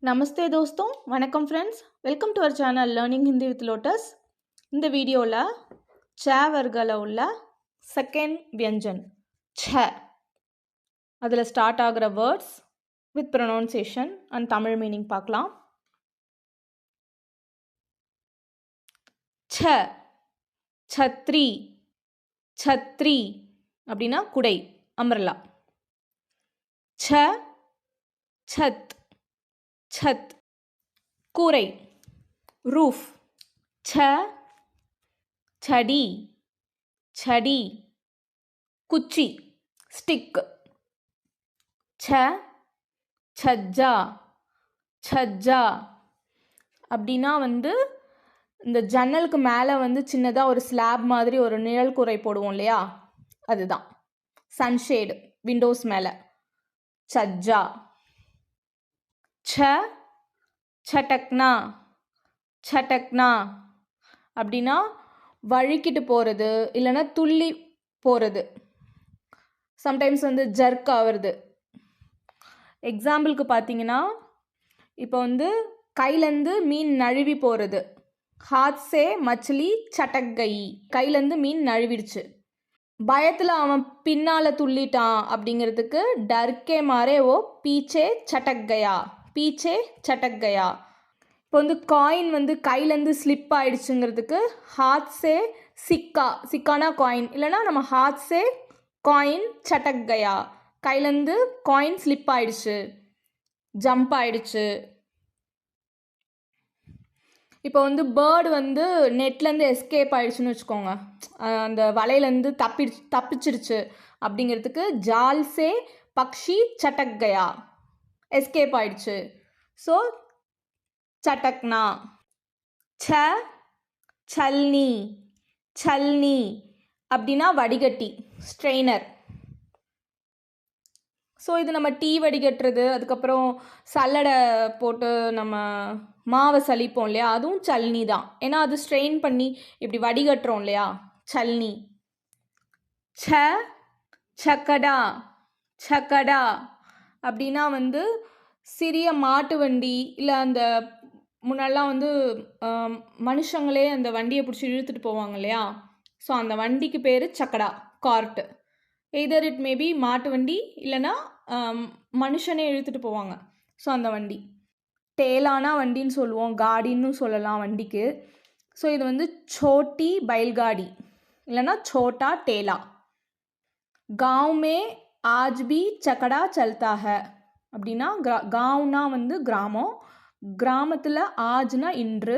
நமஸ்தே தோஸ்தோம், வணக்கம் friends. Welcome to our channel learning Hindi with Lotus. இந்த வீடியோவில் ச வர்க்கத்தில் உள்ள செகண்ட் வியஞ்சன் ச, அதில் ஸ்டார்ட் ஆகிற words with pronunciation and Tamil meaning பார்க்கலாம். ச, சத்ரி. சத்ரி அப்படின்னா குடை, அம்ரல்லா. ச, சத். छत கூரை, roof. छ छड़ी, छड़ी कुच्ची, stick. छ छज्जा, छज्जा அப்படின்னா இந்த ஜன்னலுக்கு மேலே சின்னதாக ஒரு ஸ்லாப் மாதிரி ஒரு நிழல் கூரை போடுவோம் இல்லையா, அதுதான் சன்ஷேடு விண்டோஸ் மேலே. சஜ்ஜா. छ छटकना, छटकना அப்படின்னா வழுக்கிட்டு போகிறது இல்லைன்னா துள்ளி போகிறது. சம்டைம்ஸ் ஜர்க் ஆகிறது. எக்ஸாம்பிளுக்கு பார்த்தீங்கன்னா, இப்போ கையிலேருந்து மீன் நழுவி போகிறது. ஹாத் சே மச்லி சட்டக் கை, கையிலேருந்து மீன் நழுவிடுச்சு. பயத்தில் அவன் பின்னால் துள்ளிட்டான் அப்படிங்கிறதுக்கு டர்க்கே மாரே ஓ பீச்சே சட்டக் கயா, பீச்சே சட்டக் கயா. இப்போ காயின் கையிலேருந்து ஸ்லிப் ஆயிடுச்சுங்கிறதுக்கு ஹாத் சே சிக்கா, சிக்கானா காயின், இல்லைனா நம்ம ஹாத் சே காயின் சட்டக் கயா, கையிலேருந்து காயின் ஸ்லிப் ஆயிடுச்சு, ஜம்ப் ஆயிடுச்சு. இப்போ பேர்டு நெட்லேருந்து எஸ்கேப் ஆயிடுச்சுன்னு வச்சுக்கோங்க, அந்த வலையிலேருந்து தப்பிச்சிருச்சு அப்படிங்கிறதுக்கு ஜால் சே பக்ஷி சட்டக் கயா, எஸ்கேப் ஆயிடுச்சு. ஸோ சட்டக்னா. ச சல்னி, சல்னி அப்படின்னா வடிகட்டி, ஸ்ட்ரெயினர். ஸோ இது நம்ம டீ வடிகட்டுறது, அதுக்கப்புறம் சல்லடை போட்டு நம்ம மாவை சலிப்போம் இல்லையா, அதுவும் சல்னி தான். ஏன்னா அது ஸ்ட்ரெயின் பண்ணி இப்படி வடிகட்டுறோம் இல்லையா, சல்னி. ச சக்கடா, சக்கடா அப்படின்னா சிறிய மாட்டு வண்டி, இல்லை அந்த முன்னெல்லாம் மனுஷங்களே அந்த வண்டியை பிடிச்சி இழுத்துட்டு போவாங்க இல்லையா, ஸோ அந்த வண்டிக்கு பேர் சக்கடா, கார்ட்டு. எய்தர் இட் மேபி மாட்டு வண்டி இல்லைன்னா மனுஷனே இழுத்துட்டு போவாங்க, ஸோ அந்த வண்டி. டேலானா வண்டின்னு சொல்லுவோம், காடின்னு சொல்லலாம் வண்டிக்கு. ஸோ இது சோட்டி பைல்காடி இல்லைன்னா சோட்டா டேலா. गाँव में आज भी चकड़ा चलता है அப்படின்னா गाँवனா கிராமம், கிராமத்தில் ஆஜ்னா இன்று,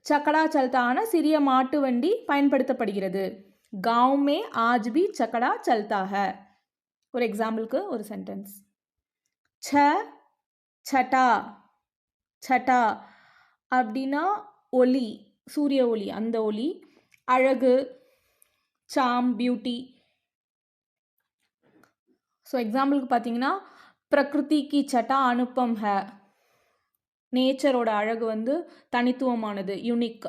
சக்கடா சல்தான சிறிய மாட்டு வண்டி பயன்படுத்தப்படுகிறது. गाँव में आज भी चकड़ा चलता है. ஒரு எக்ஸாம்பிளுக்கு ஒரு சென்டென்ஸ். छ छटा, छटा அப்படின்னா ஒளி, சூரிய ஒளி, அந்த ஒளி. அழகு, சாம், பியூட்டி. ஸோ எக்ஸாம்பிளுக்கு பார்த்தீங்கன்னா, பிரகிருதி கி சட்டா அனுப்பம் ஹே, நேச்சரோட அழகு தனித்துவமானது, யூனிக்.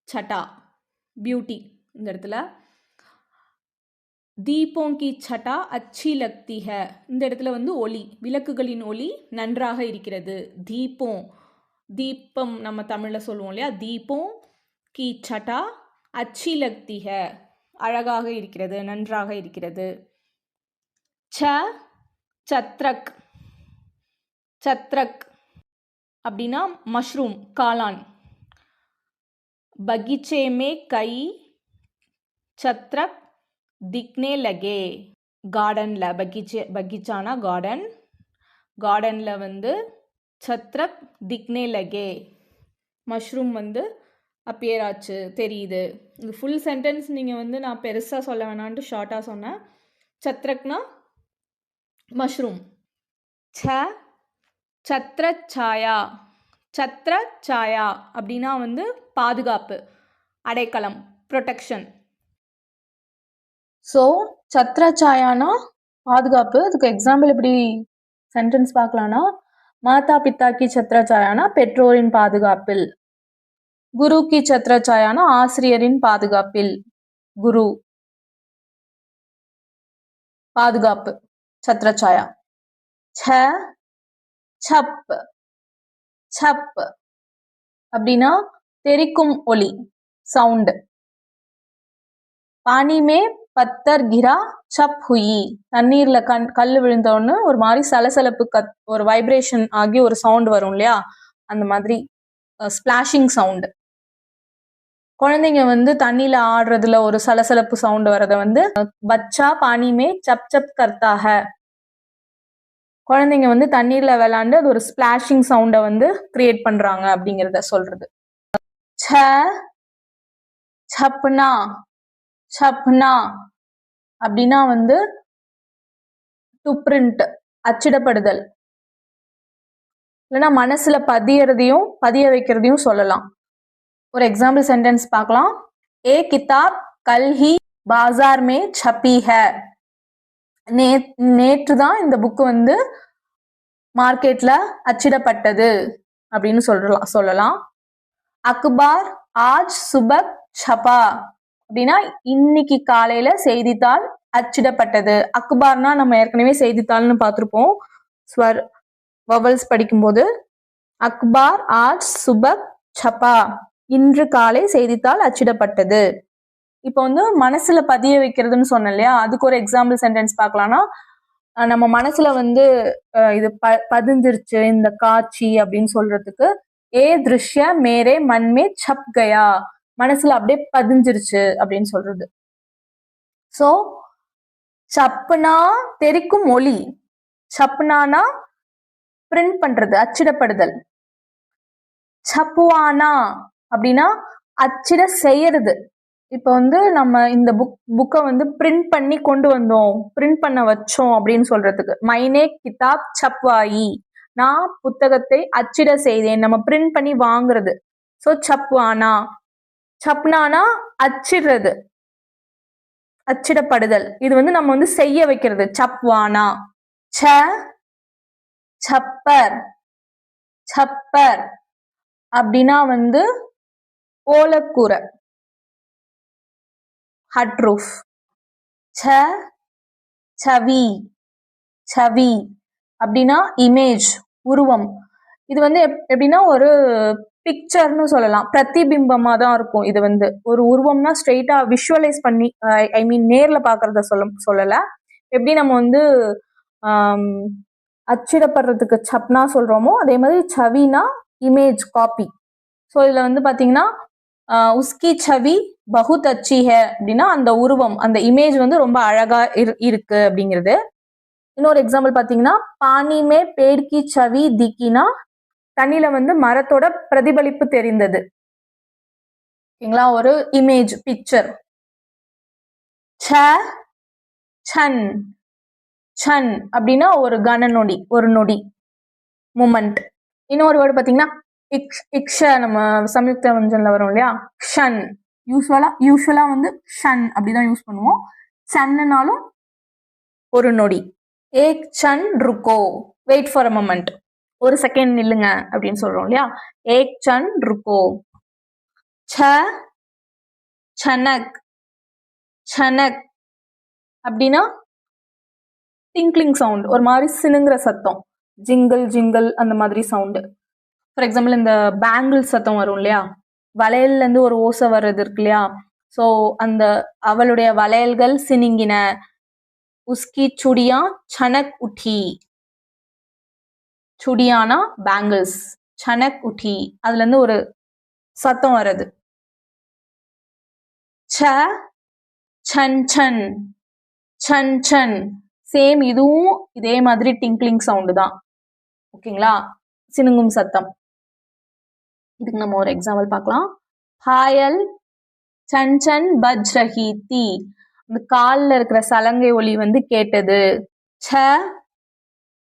சட்டா பியூட்டி இந்த இடத்துல. தீபோं की छटा अच्छी लगती है, இந்த இடத்துல ஒளி, விளக்குகளின் ஒளி நன்றாக இருக்கிறது. தீபோं, தீபம் நம்ம தமிழில் சொல்லுவோம் இல்லையா, தீபோं की छटा अच्छी लगती है, அழகாக இருக்கிறது, நன்றாக இருக்கிறது. छ சத்ரக், சத்ரக் அப்படின்னா மஷ்ரூம், காளான். பகீச்சே மே கை சத்ரக் திக்னே லகே, கார்டனில், பகீச்சானா கார்டன், கார்டனில் சத்ரக் திக்னே லகே, மஷ்ரூம் அப்பியர் ஆச்சு, தெரியுது. இது ஃபுல் சென்டென்ஸ் நீங்கள் நான் பெருசாக சொல்ல வேணான்ட்டு ஷார்ட்டாக சொன்னேன். சத்ரக்னா மஷ்ரூம். ச சத்ர சாயா, சத்ர சாயா அப்படின்னா பாதுகாப்பு, அடைக்கலம், ப்ரொடெக்ஷன். ஸோ சத்ர சாயானா பாதுகாப்பு. அதுக்கு எக்ஸாம்பிள் எப்படி சென்டென்ஸ் பார்க்கலான்னா, மாதா பிதா கி சத்ர சாயானா பெற்றோரின் பாதுகாப்பில், குரு கி சத்ர சாயானா ஆசிரியரின் பாதுகாப்பில், குரு பாதுகாப்பு, சத்ர சாயா. छ சப் சப் அப்படின்னா தெரிக்கும் ஒலி, சவுண்டு. பானி மே பத்தர் கிரா சப் ஹுயி, தண்ணீர்ல கல் விழுந்தோன்னு ஒரு மாதிரி சலசலப்பு ஒரு வைப்ரேஷன் ஆகி ஒரு சவுண்ட் வரும் இல்லையா, அந்த மாதிரி ஸ்பிளாஷிங் சவுண்டு. குழந்தைங்க வந்து தண்ணியில ஆடுறதுல ஒரு சலசலப்பு சவுண்ட் வரத வந்து பச்சா பானி மே சப் சப் கர்த்தா ஹை, குழந்தைங்க வந்து தண்ணீர்ல விளையாண்டு அது ஒரு ஸ்பிளாஷிங் சவுண்டை வந்து கிரியேட் பண்றாங்க அப்படிங்கிறத சொல்றது. ச சப்னா சப்னா அப்படின்னா வந்து டு பிரிண்ட், அச்சிடப்படுதல், இல்லைன்னா மனசுல பதிய வைக்கிறதையும் சொல்லலாம். ஒரு எக்ஸாம்பிள் சென்டென்ஸ் பார்க்கலாம். ஏ கிதாப் கல் ஹி பாசார் மே சப்பி ஹை, நேற்று தான் இந்த புக்கு வந்து மார்க்கெட்ல அச்சிடப்பட்டது அப்படின்னு சொல்லலாம். அக்பார் ஆஜ் சுபக் சபா அப்படின்னா இன்னைக்கு காலையில செய்தித்தாள் அச்சிடப்பட்டது. அக்பார்னா நம்ம ஏற்கனவே செய்தித்தாள்னு பார்த்துருப்போம் வவல்ஸ் படிக்கும்போது. அக்பார் ஆஜ் சுபக் சபா, இன்று காலை செய்தித்தாள் அச்சிடப்பட்டது. இப்போ வந்து மனசுல பதிய வைக்கிறதுன்னு சொன்னேன் இல்லையா, அதுக்கு ஒரு எக்ஸாம்பிள் சென்டென்ஸ் பார்க்கலாம்னா, நம்ம மனசுல வந்து இது பதிஞ்சிருச்சு இந்த காட்சி அப்படின்னு சொல்றதுக்கு ஏ திருஷ்ய மேரே மன்மே சப் கயா, மனசுல அப்படியே பதிஞ்சிருச்சு அப்படின்னு சொல்றது. சோ சப்னா தெரிக்கும் ஒலி, சப்னானா பிரிண்ட் பண்றது, அச்சிடப்படுதல். சப்புவானா அப்படின்னா அச்சிட செய்யறது. இப்போ வந்து நம்ம இந்த புக்கை வந்து பிரிண்ட் பண்ணி கொண்டு வந்தோம், பிரிண்ட் பண்ண வச்சோம் அப்படின்னு சொல்றதுக்கு மைனே கிதாப் சப்வாயி, நான் புத்தகத்தை அச்சிட செய்தேன், நம்ம பிரிண்ட் பண்ணி வாங்குறது. ஸோ சப்வானா. சப்னானா அச்சிடுறது, அச்சிடப்படுதல். இது வந்து நம்ம வந்து செய்ய வைக்கிறது, சப்வானா. ச சப்பர் சப்பர் அப்படின்னா வந்து ஓலக்கூரை, ஹட் ரூஃப். ச சவி சவி அப்படின்னா இமேஜ், உருவம். இது வந்து எப்படின்னா ஒரு பிக்சர்னு சொல்லலாம், பிரதிபிம்பமா தான் இருக்கும். இது வந்து ஒரு உருவம்னா ஸ்ட்ரெயிட்டா விஷுவலைஸ் பண்ணி, ஐ மீன் நேர்ல பாக்குறத சொல்லல. எப்படி நம்ம வந்து அச்சிடப்படுறதுக்கு சப்னா சொல்றோமோ அதே மாதிரி சவினா இமேஜ், காப்பி. ஸோ இதுல வந்து பாத்தீங்கன்னா உஸ்கி சவி பகுத் அச்சி ஹே அப்படின்னா அந்த உருவம், அந்த இமேஜ் வந்து ரொம்ப அழகா இருக்கு அப்படிங்கிறது. இன்னொரு எக்ஸாம்பிள் பாத்தீங்கன்னா பானி மே பேட் கி சவி திக்கினா, தண்ணியில வந்து மரத்தோட பிரதிபலிப்பு தெரிந்தது. ஓகேங்களா, ஒரு இமேஜ், பிக்சர். ச சன் சன் அப்படின்னா ஒரு கன நொடி, ஒரு நொடி, மூமெண்ட். இன்னொரு வேர்டு பாத்தீங்கன்னா இக்ஷ, நம்ம சம்யுக்த வஞ்சன்ல வரும் இல்லையா, ஷன். யூஸ்வலா வந்து ஷன் அப்படிதான் யூஸ் பண்ணுவோம். சன்னுனாலும் ஒரு நொடி. ஏக் சன் ருக்கோ, வெயிட் ஃபார் அ மொமெண்ட், ஒரு செகண்ட் நில்லுங்க அப்படின்னு சொல்றோம் இல்லையா, ஏக் சன் ருக்கோ. ச சனக் சனக் அப்படின்னா டிங்க்லிங் சவுண்ட், ஒரு மாதிரி சினுங்கிற சத்தம், ஜிங்கிள் ஜிங்கிள் அந்த மாதிரி சவுண்டு. ஃபார் எக்ஸாம்பிள் இந்த பேங்கிள் சத்தம் வரும் இல்லையா, வளையல்ல இருந்து ஒரு ஓசை வர்றது இருக்கு இல்லையா, ஸோ அந்த அவளுடைய வளையல்கள் சினுங்கின. உஸ்கி சுடியா சனக் உட்டி, சுடியானா பேங்கிள்ஸ், சனக் உட்டி அதுல இருந்து ஒரு சத்தம் வருது. ச சன் சன் சன் சன், சேம், இதுவும் இதே மாதிரி டிங்க்லிங் சவுண்டு தான். ஓகேங்களா, சினுங்கும் சத்தம். இதுக்கு நம்ம ஒரு எக்ஸாம்பிள் பார்க்கலாம். பாயல் சன் சன் பஜ் ரஹி தி, அந்த காலில் இருக்கிற சலங்கை ஒலி வந்து கேட்டது. ச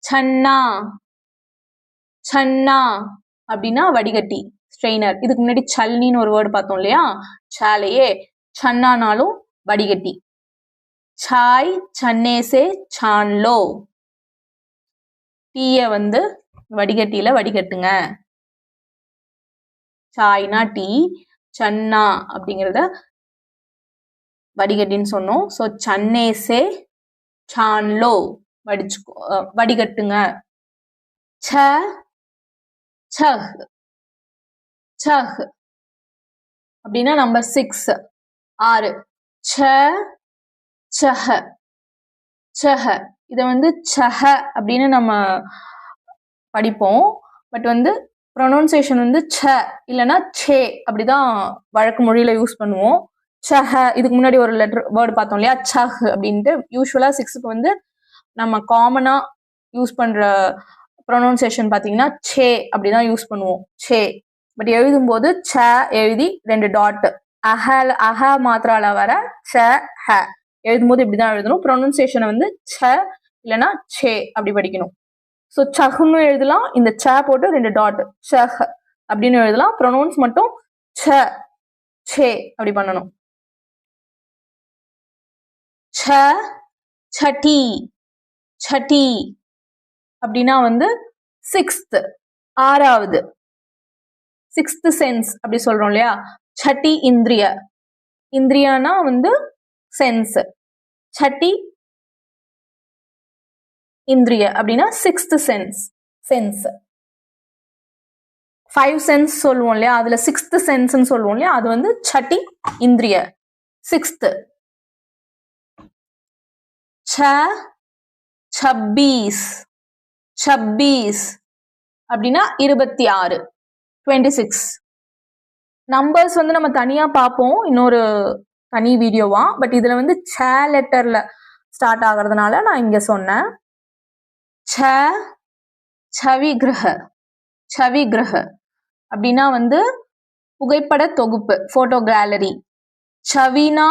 சன்னா சன்னா அப்படின்னா வடிகட்டி, ஸ்ட்ரெயினர். இதுக்கு முன்னாடி சல்னின்னு ஒரு வேர்டு பார்த்தோம் இல்லையா, சாலையே. சன்னானாலும் வடிகட்டி. சாய் சன்னேசே சான்லோ, டீய வந்து வடிகட்டியில வடிகட்டுங்க. சாய்னா டீ, சன்னா அப்படிங்கிறத வடிகட்டின்னு சொன்னோம். ஸோ சன்னேசே சான்லோ, வடிகட்டுங்க. ச சஹ் சஹ் அப்படின்னா நம்பர் 6 6 ச சஹ சஹ இதை வந்து சஹ அப்படின்னு நம்ம படிப்போம். பட் வந்து ப்ரொனவுன்சியேஷன் வந்து ச இல்லைன்னா சே அப்படிதான் வழக்கு மொழியில யூஸ் பண்ணுவோம். சஹ இதுக்கு முன்னாடி ஒரு லெட்டர் வேர்டு பார்த்தோம் இல்லையா, சஹ் அப்படின்ட்டு. யூஸ்வலா 6க்கு வந்து நம்ம காமனா யூஸ் பண்ற ப்ரொனவுன்சியேஷன் பார்த்தீங்கன்னா சே அப்படிதான் யூஸ் பண்ணுவோம், சே. பட் எழுதும்போது ச எழுதி 2 டாட் அஹ மாத்திரால வர ச ஹ எழுதும்போது இப்படிதான் எழுதணும். ப்ரொனவுன்சியேஷனை வந்து ச இல்லைன்னா சே அப்படி படிக்கணும். ஸோ சஹ்னு எழுதலாம், இந்த ச போட்டு 2 டாட் சஹ் அப்படின்னு எழுதலாம். ப்ரொனவுன்ஸ் மட்டும் ச சே அப்படி பண்ணணும். ச சட்டி சட்டி அப்படின்னா வந்து 6th 6வது 6th சென்ஸ் அப்படி சொல்றோம் இல்லையா. சட்டி இந்திரிய இந்திரியானா வந்து சென்ஸ், சட்டி இந்திரிய அப்படின்னா 6th சென்ஸ். 5 சென்ஸ் சொல்லுவோம் இல்லையா, அதுல 6th சென்ஸ்ன்னு சொல்லுவோம் இல்லையா, அது வந்து சட்டி இந்திரிய 6th. ச 26 26 அப்படின்னா 26 26. நம்பர்ஸ் வந்து நம்ம தனியா பார்ப்போம் இன்னொரு தனி வீடியோவா. பட் இதுல வந்து ச லெட்டர்ல ஸ்டார்ட் ஆகுறதுனால நான் இங்க சொன்னேன். ச சவிகிரக சவிகிரக அப்படின்னா வந்து புகைப்பட தொகுப்பு, போட்டோ கேலரி. சவினா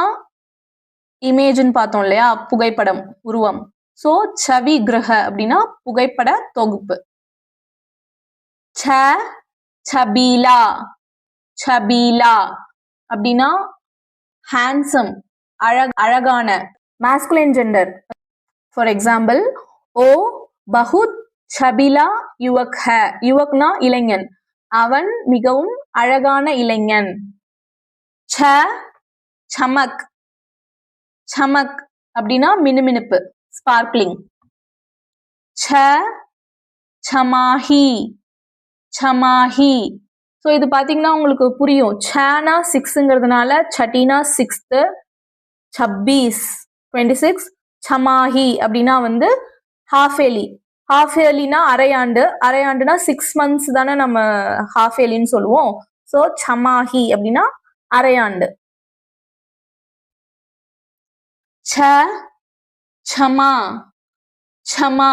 இமேஜ்னு பார்த்தோம் இல்லையா, புகைப்படம், உருவம். ஸோ சவி கிரக அப்படின்னா புகைப்பட தொகுப்பு. ச சபீலா சபீலா அப்படின்னா ஹேண்ட்ஸம், அழகான, மாஸ்குலைன் ஜெண்டர். ஃபார் எக்ஸாம்பிள், ஓ பகுத் சபீலா யுவக் ஹ, யுவக்னா இளைஞன், அவன் மிகவும் அழகான இளைஞன். ச சமக் சமக் அப்படின்னா மினுமினுப்பு, ஸ்பார்க்லிங். ச சமாஹி சமாஹி. ஸோ இது பார்த்தீங்கன்னா உங்களுக்கு புரியும். சனா 6ங்கிறதுனால சட்டினா 6th, 26 26, சமாஹி அப்படின்னா வந்து ஹாஃப் ஏலி. ஹாஃப் ஏலினா அரையாண்டு, அரையாண்டுனா 6 months தானே நம்ம ஹாஃப் ஏலின்னு சொல்லுவோம். ஸோ சமாஹி அப்படின்னா அரையாண்டு. ச சமா சமா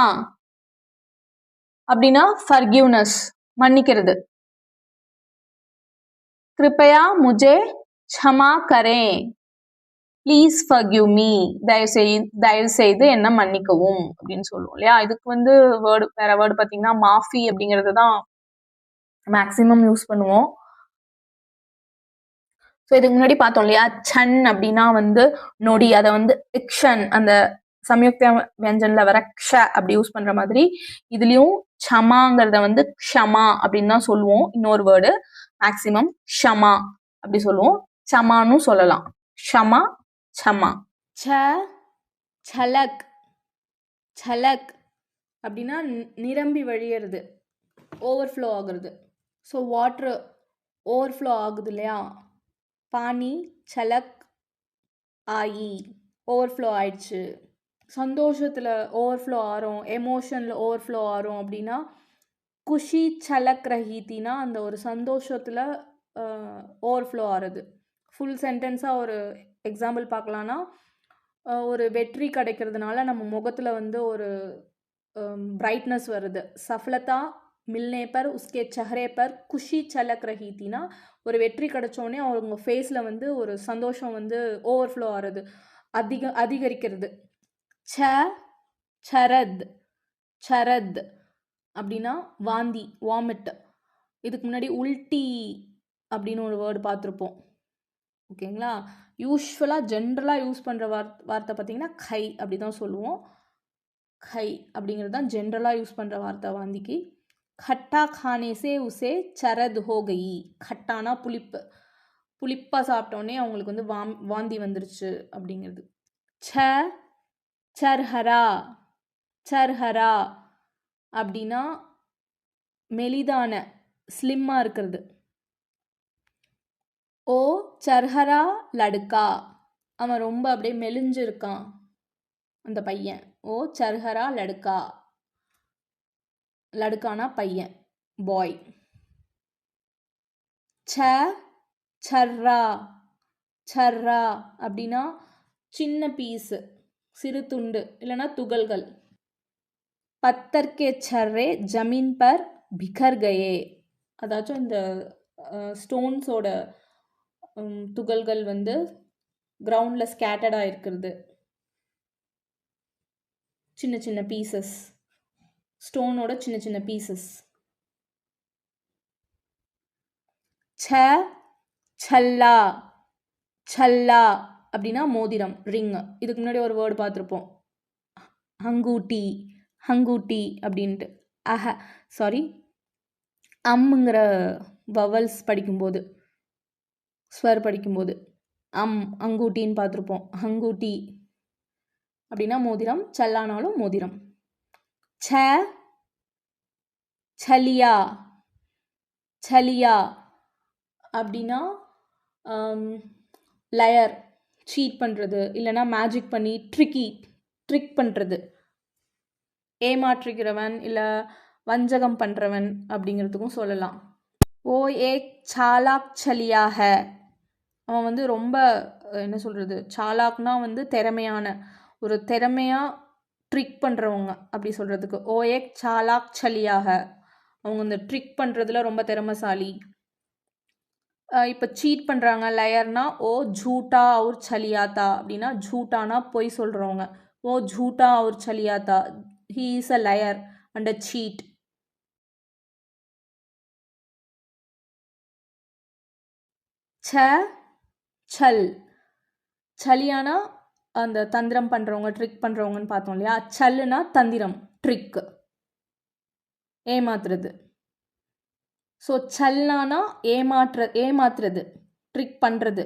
அப்படின்னா ஃபர்கிவ்னஸ், மன்னிக்கிறது. கிருப்பயா முஜே சமா கரேன், ப்ளீஸ் ஃபர்கிவ் மீ, தயவு செய்து என்ன மன்னிக்கவும் அப்படின்னு சொல்லுவோம் இல்லையா. இதுக்கு வந்து வேர்டு, வேற வேர்டு பார்த்தீங்கன்னா மாஃபி அப்படிங்கிறது தான் மேக்சிமம் யூஸ் பண்ணுவோம். ஸோ இதுக்கு முன்னாடி பார்த்தோம் இல்லையா, சன் அப்படின்னா வந்து நொடி, அதை வந்து இக்ஷன் அந்த சம்யுக்த வியஞ்சன்ல வர க்ஷ அப்படி யூஸ் பண்ற மாதிரி இதுலயும் க்ஷமாங்கிறத வந்து க்ஷமா அப்படின்னு தான் சொல்லுவோம். இன்னொரு வேர்டு மேக்சிமம் க்ஷமா அப்படி சொல்லுவோம், சமான்னு சொல்லலாம். க்ஷமா சமா. ச சலக் சலக் அப்படின்னா நிரம்பி வழியிறது, ஓவர்ஃப்ளோ ஆகுறது. ஸோ வாட்ரு ஓவர்ஃப்ளோ ஆகுது இல்லையா, பானி சலக் ஆயி, ஓவர்ஃப்ளோ ஆயிடுச்சு. சந்தோஷத்தில் ஓவர்ஃப்ளோ ஆகிறோம், எமோஷனில் ஓவர்ஃப்ளோ ஆகிறோம் அப்படின்னா குஷி சலக் ரஹீத்தினா அந்த ஒரு சந்தோஷத்தில் ஓவர்ஃப்ளோ ஆகிறது. ஃபுல் சென்டென்ஸாக ஒரு எக்ஸாம்பிள் பார்க்கலான்னா, ஒரு வெற்றி கிடைக்கிறதுனால நம்ம முகத்தில் வந்து ஒரு பிரைட்னஸ் வருது. சஃலதா மில்னே பர் உஸ்கே சஹரே பர் குஷி சலக் ரஹீத்தினா ஒரு வெற்றி கிடைச்சோடனே அவங்க ஃபேஸில் வந்து ஒரு சந்தோஷம் வந்து ஓவர்ஃப்ளோ ஆகிறது, அதிகரிக்கிறது. ச சரத் சரத் அப்படின்னா வாந்தி, வாமிட். இதுக்கு முன்னாடி உல்டி அப்படின்னு ஒரு வேர்டு பார்த்துருப்போம், ஓகேங்களா. யூஸ்வலாக ஜென்ரலாக யூஸ் பண்ணுற வார்த்தை பார்த்தீங்கன்னா கை அப்படி தான் சொல்லுவோம். கை அப்படிங்கிறது தான் ஜென்ரலாக யூஸ் பண்ணுற வார்த்தை வாந்திக்கு. खट्टा खाने से उसे चरद हो गई, खट्टाना புளிப்பு, புளிப்பாக சாப்பிட்டோன்னே அவங்களுக்கு வந்து வாந்தி வந்துருச்சு அப்படிங்கிறது. ச சர்ஹரா சர்ஹரா அப்படின்னா மெலிதான, ஸ்லிம்மாக இருக்கிறது. ஓ சர்ஹரா லடுக்கா, அவன் ரொம்ப அப்படியே மெலிஞ்சு இருக்கான் அந்த பையன். ஓ சர்ஹரா லடுக்கா, லடுக்கானா பையன், பாய். ச சர்ரா, சர்ரா அப்படின்னா சின்ன பீஸு, சிறு துண்டு இல்லைன்னா துகள்கள். பத்தர் கே சர்ரே ஜமீன் பர் பிகர் கயே, அதாச்சும் இந்த ஸ்டோன்ஸோட துகள்கள் வந்து கிரவுண்டில் ஸ்கேட்டர்டாக இருக்கிறது. சின்ன சின்ன பீசஸ், ஸ்டோனோட சின்ன சின்ன பீசஸ். ச சல்லா, சல்லா அப்படின்னா மோதிரம், ரிங். இதுக்கு முன்னாடி ஒரு வேர்டு பார்த்துருப்போம், ஹங்கூட்டி, ஹங்கூட்டி அப்படின்ட்டு. சாரி, அம்ங்கிற வவல்ஸ் படிக்கும்போது, ஸ்வர் படிக்கும்போது அங்கூட்டின்னு பார்த்துருப்போம். ஹங்கூட்டி அப்படின்னா மோதிரம், சல்லானாலும் மோதிரம். ச சலியா, சலியா அப்படின்னா லயர், சீட் பண்ணுறது இல்லைன்னா மேஜிக் பண்ணி ட்ரிக் பண்ணுறது, ஏமாற்றுகிறவன் இல்லை வஞ்சகம் பண்ணுறவன் அப்படிங்கிறதுக்கும் சொல்லலாம். ஓ ஏக் சாலாக் சலியாக, அவன் வந்து ரொம்ப என்ன சொல்கிறது, சாலாக்னா வந்து திறமையான, ஒரு திறமையாக ட்ரிக் பண்ணுறவங்க அப்படி சொல்கிறதுக்கு. ஓ ஏக் சாலாக் சலியாக, அவங்க இந்த ட்ரிக் பண்ணுறதுல ரொம்ப திறமைசாலி. இப்போ சீட் பண்ணுறாங்க, லயர்னா ஓ ஜூட்டா அவுர் சலியாத்தா அப்படின்னா, ஜூட்டானா பொய் சொல்கிறவங்க. ஓ ஜூட்டா அவுர் சலியாத்தா, he is a liar and a cheat. ச சல், சலியானா அந்த தந்திரம் பண்ணுறவங்க, ட்ரிக் பண்ணுறவங்கன்னு பார்த்தோம் இல்லையா. சல்லுனா தந்திரம், ட்ரிக்கு, ஏமாத்துறது. ஸோ சல்னானா ஏமாத்துறது, ட்ரிக் பண்ணுறது.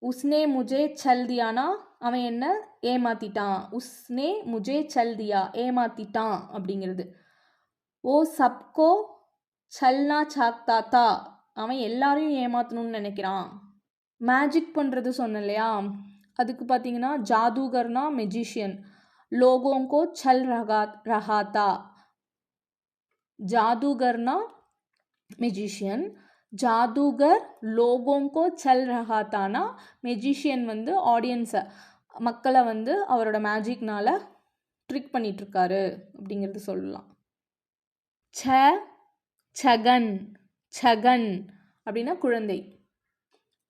உஸ்னே முஜே சல் தியானா, அவன் என்ன ஏமாத்திட்டான். உஸ்னே முஜே சல் தியா, ஏமாத்திட்டான் அப்படிங்கிறது. ஓ சப்கோ சல்னா சாக்தா தா, அவன் எல்லாரையும் ஏமாற்றணும்னு நினைக்கிறான். மேஜிக் பண்ணுறது சொன்னேன் இல்லையா, அதுக்கு பார்த்தீங்கன்னா ஜாதூகர்னா மெஜிஷியன், லோகோங்கோ சல் ரஹாத்தா. ஜாதூகர்னா மெஜிஷியன், ஜாதூகர் லோகோங்கோ சல் ரஹாத்தானா, மெஜிஷியன் வந்து ஆடியன்ஸை, மக்களை வந்து அவரோட மேஜிக்னால ட்ரிக் பண்ணிகிட்ருக்காரு அப்படிங்கிறது சொல்லலாம். ச சகன், சகன் அப்படின்னா குழந்தை.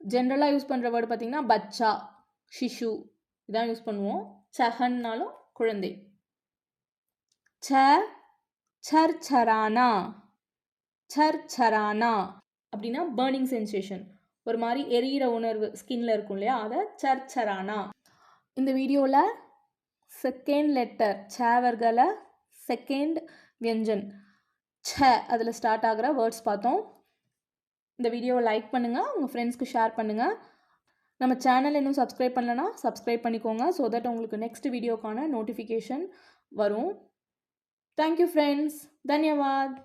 ஜென்ரலாக யூஸ் பண்ணுற வேர்டு பார்த்திங்கன்னா பச்சா, ஷிஷு இதான் யூஸ் பண்ணுவோம். சஹன்னாலும் குழந்தை. ச சர்ச்சரானா, சர்ச்சரானா அப்படின்னா பேர்னிங் சென்சேஷன், ஒரு மாதிரி எரியிற உணர்வு ஸ்கின்ல இருக்கும் இல்லையா, அதை சர்ச்சரானா. இந்த வீடியோவில் செகண்ட் லெட்டர் சேவர்களை செகண்ட் வியஞ்சன் ச அதில் ஸ்டார்ட் ஆகிற வேர்ட்ஸ் பார்த்தோம். இந்த வீடியோவை லைக் பண்ணுங்கள், உங்கள் ஃப்ரெண்ட்ஸ்க்கு ஷேர் பண்ணுங்கள். நம்ம சேனல் இன்னும் சப்ஸ்கிரைப் பண்ணலன்னா சப்ஸ்கிரைப் பண்ணிக்கோங்க, ஸோ தட் உங்களுக்கு நெக்ஸ்ட் வீடியோக்கான நோட்டிஃபிகேஷன் வரும். Thank you friends, தன்யவாத்.